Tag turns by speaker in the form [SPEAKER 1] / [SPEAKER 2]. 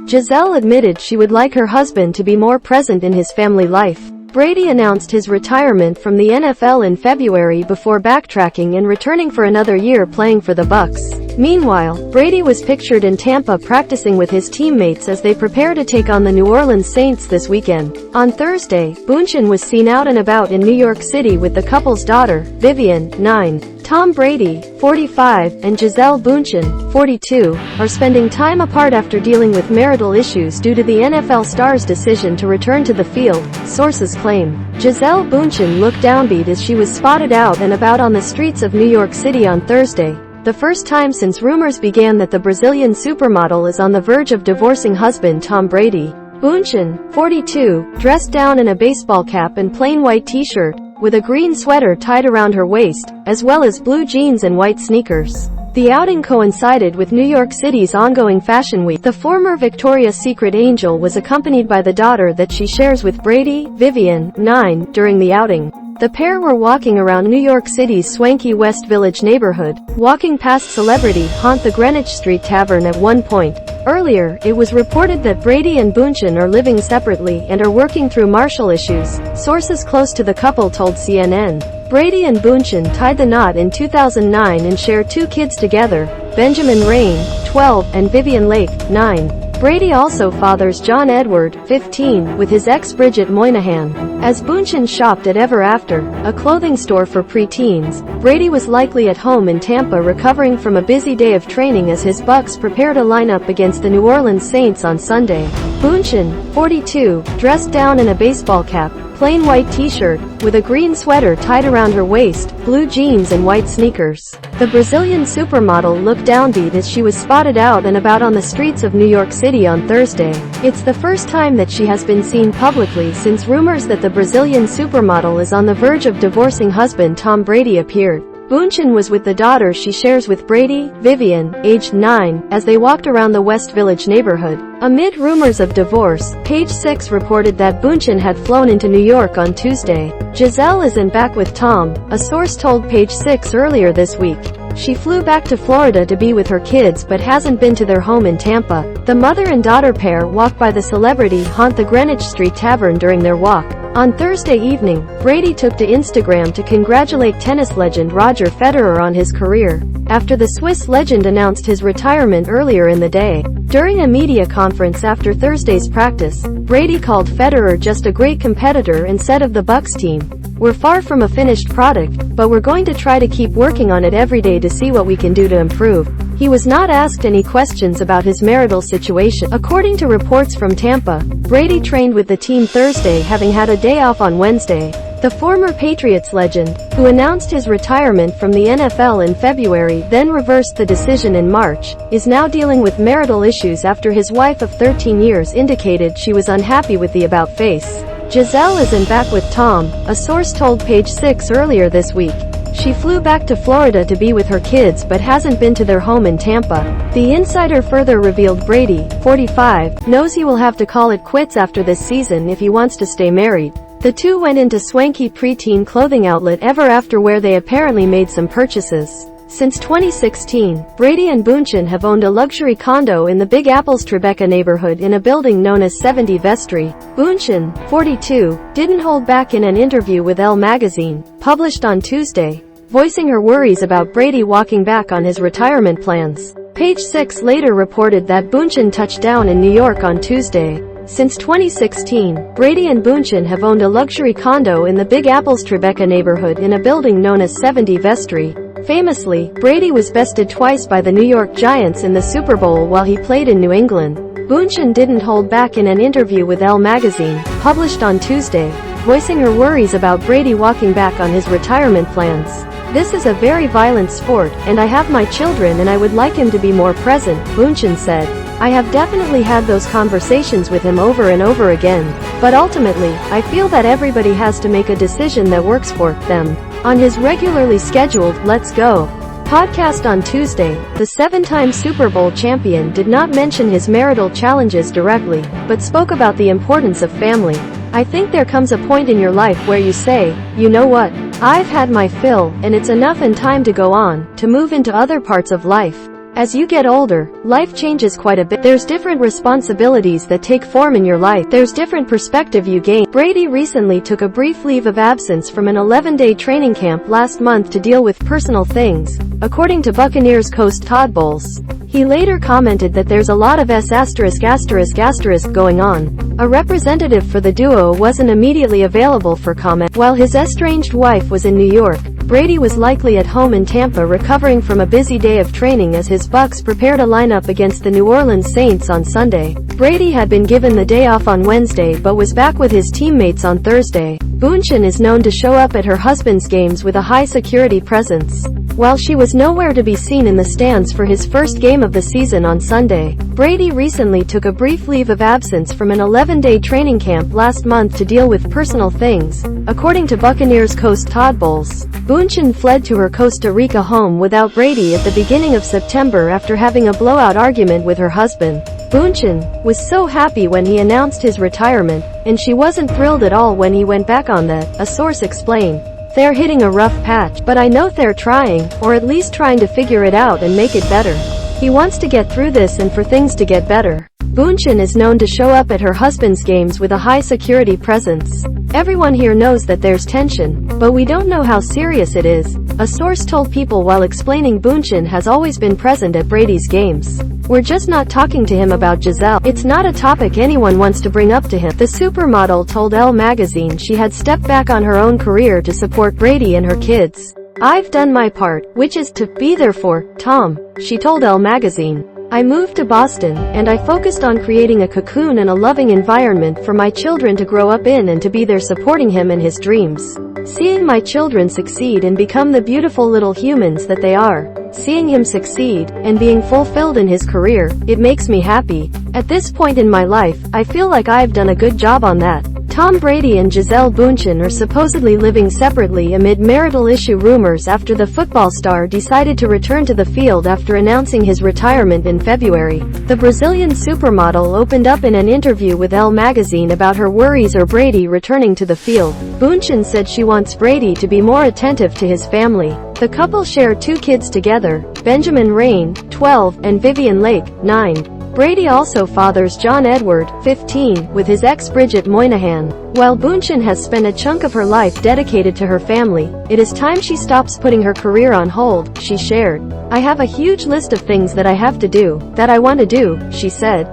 [SPEAKER 1] Gisele admitted she would like her husband to be more present in his family life. Brady announced his retirement from the NFL in February before backtracking and returning for another year playing for the Bucs. Meanwhile, Brady was pictured in Tampa practicing with his teammates as they prepare to take on the New Orleans Saints this weekend. On Thursday, Bundchen was seen out and about in New York City with the couple's daughter, Vivian, 9. Tom Brady, 45, and Gisele Bundchen, 42, are spending time apart after dealing with marital issues due to the NFL star's decision to return to the field, sources claim. Gisele Bundchen looked downbeat as she was spotted out and about on the streets of New York City on Thursday, the first time since rumors began that the Brazilian supermodel is on the verge of divorcing husband Tom Brady. Bundchen, 42, dressed down in a baseball cap and plain white t-shirt, with a green sweater tied around her waist, as well as blue jeans and white sneakers. The outing coincided with New York City's ongoing Fashion Week. The former Victoria's Secret angel was accompanied by the daughter that she shares with Brady, Vivian, 9, during the outing. The pair were walking around New York City's swanky West Village neighborhood, walking past celebrity haunt the Greenwich Street Tavern at one point. Earlier, it was reported that Brady and Bundchen are living separately and are working through marital issues, sources close to the couple told CNN. Brady and Bundchen tied the knot in 2009 and share 2 kids together, Benjamin Rain, 12, and Vivian Lake, 9. Brady also fathers John Edward, 15, with his ex Bridget Moynihan. As Bundchen shopped at Ever After, a clothing store for preteens, Brady was likely at home in Tampa recovering from a busy day of training as his Bucs prepared a lineup against the New Orleans Saints on Sunday. Bundchen, 42, dressed down in a baseball cap, plain white t-shirt, with a green sweater tied around her waist, blue jeans and white sneakers. The Brazilian supermodel looked downbeat as she was spotted out and about on the streets of New York City on Thursday. It's the first time that she has been seen publicly since rumors that the Brazilian supermodel is on the verge of divorcing husband Tom Brady appeared. Bundchen was with the daughter she shares with Brady, Vivian, aged 9, as they walked around the West Village neighborhood. Amid rumors of divorce, Page 6 reported that Bundchen had flown into New York on Tuesday. Gisele isn't back with Tom, a source told Page 6 earlier this week. She flew back to Florida to be with her kids but hasn't been to their home in Tampa. The mother and daughter pair walked by the celebrity haunt the Greenwich Street Tavern during their walk. On Thursday evening, Brady took to Instagram to congratulate tennis legend Roger Federer on his career, after the Swiss legend announced his retirement earlier in the day. During a media conference after Thursday's practice, Brady called Federer just a great competitor and said of the Bucs team, "We're far from a finished product, but we're going to try to keep working on it every day to see what we can do to improve." He was not asked any questions about his marital situation. According to reports from Tampa, Brady trained with the team Thursday, having had a day off on Wednesday. The former Patriots legend, who announced his retirement from the NFL in February then reversed the decision in March, is now dealing with marital issues after his wife of 13 years indicated she was unhappy with the about-face. Gisele isn't back with Tom, a source told Page 6 earlier this week. She flew back to Florida to be with her kids but hasn't been to their home in Tampa. The insider further revealed Brady, 45, knows he will have to call it quits after this season if he wants to stay married. The two went into swanky preteen clothing outlet Ever After where they apparently made some purchases. Since 2016, Brady and Bundchen have owned a luxury condo in the Big Apple's Tribeca neighborhood in a building known as 70 Vestry. Bundchen, 42, didn't hold back in an interview with Elle magazine, published on Tuesday, voicing her worries about Brady walking back on his retirement plans. Page 6 later reported that Bundchen touched down in New York on Tuesday. Since 2016, Brady and Bundchen have owned a luxury condo in the Big Apple's Tribeca neighborhood in a building known as 70 Vestry. Famously, Brady was bested twice by the New York Giants in the Super Bowl while he played in New England. Bundchen didn't hold back in an interview with Elle magazine, published on Tuesday, voicing her worries about Brady walking back on his retirement plans. "This is a very violent sport, and I have my children and I would like him to be more present," Bundchen said. "I have definitely had those conversations with him over and over again, but ultimately, I feel that everybody has to make a decision that works for them." On his regularly scheduled Let's Go podcast on Tuesday, the 7-time Super Bowl champion did not mention his marital challenges directly, but spoke about the importance of family. "I think there comes a point in your life where you say, you know what? I've had my fill, and it's enough and time to go on, to move into other parts of life. As you get older, life changes quite a bit. There's different responsibilities that take form in your life. There's different perspective you gain. Brady recently took a brief leave of absence from an 11-day training camp last month to deal with personal things, according to Buccaneers coach Todd Bowles. He later commented that there's a lot of **** going on. A representative for the duo wasn't immediately available for comment. While his estranged wife was in New York, Brady was likely at home in Tampa recovering from a busy day of training as his Bucs prepared a lineup against the New Orleans Saints on Sunday. Brady had been given the day off on Wednesday but was back with his teammates on Thursday. Bundchen is known to show up at her husband's games with a high-security presence. While she was nowhere to be seen in the stands for his first game of the season on Sunday, Brady recently took a brief leave of absence from an 11-day training camp last month to deal with personal things, according to Buccaneers coach Todd Bowles. Bundchen fled to her Costa Rica home without Brady at the beginning of September after having a blowout argument with her husband. Bundchen was so happy when he announced his retirement, and she wasn't thrilled at all when he went back on that, a source explained. They're hitting a rough patch, but I know they're trying, or at least trying to figure it out and make it better. He wants to get through this and for things to get better. Bundchen is known to show up at her husband's games with a high-security presence. Everyone here knows that there's tension, but we don't know how serious it is, a source told People while explaining Bundchen has always been present at Brady's games. We're just not talking to him about Gisele. It's not a topic anyone wants to bring up to him. The supermodel told Elle magazine she had stepped back on her own career to support Brady and her kids. I've done my part, which is to be there for Tom, she told Elle magazine. I moved to Boston, and I focused on creating a cocoon and a loving environment for my children to grow up in and to be there supporting him in his dreams. Seeing my children succeed and become the beautiful little humans that they are, seeing him succeed, and being fulfilled in his career, it makes me happy. At this point in my life, I feel like I've done a good job on that. Tom Brady and Gisele Bundchen are supposedly living separately amid marital issue rumors after the football star decided to return to the field after announcing his retirement in February. The Brazilian supermodel opened up in an interview with Elle magazine about her worries over Brady returning to the field. Bundchen said she wants Brady to be more attentive to his family. The couple share 2 kids together, Benjamin Rain, 12, and Vivian Lake, 9. Brady also fathers John Edward, 15, with his ex Bridget Moynihan. While Bundchen has spent a chunk of her life dedicated to her family, it is time she stops putting her career on hold, she shared. I have a huge list of things that I have to do, that I want to do, she said.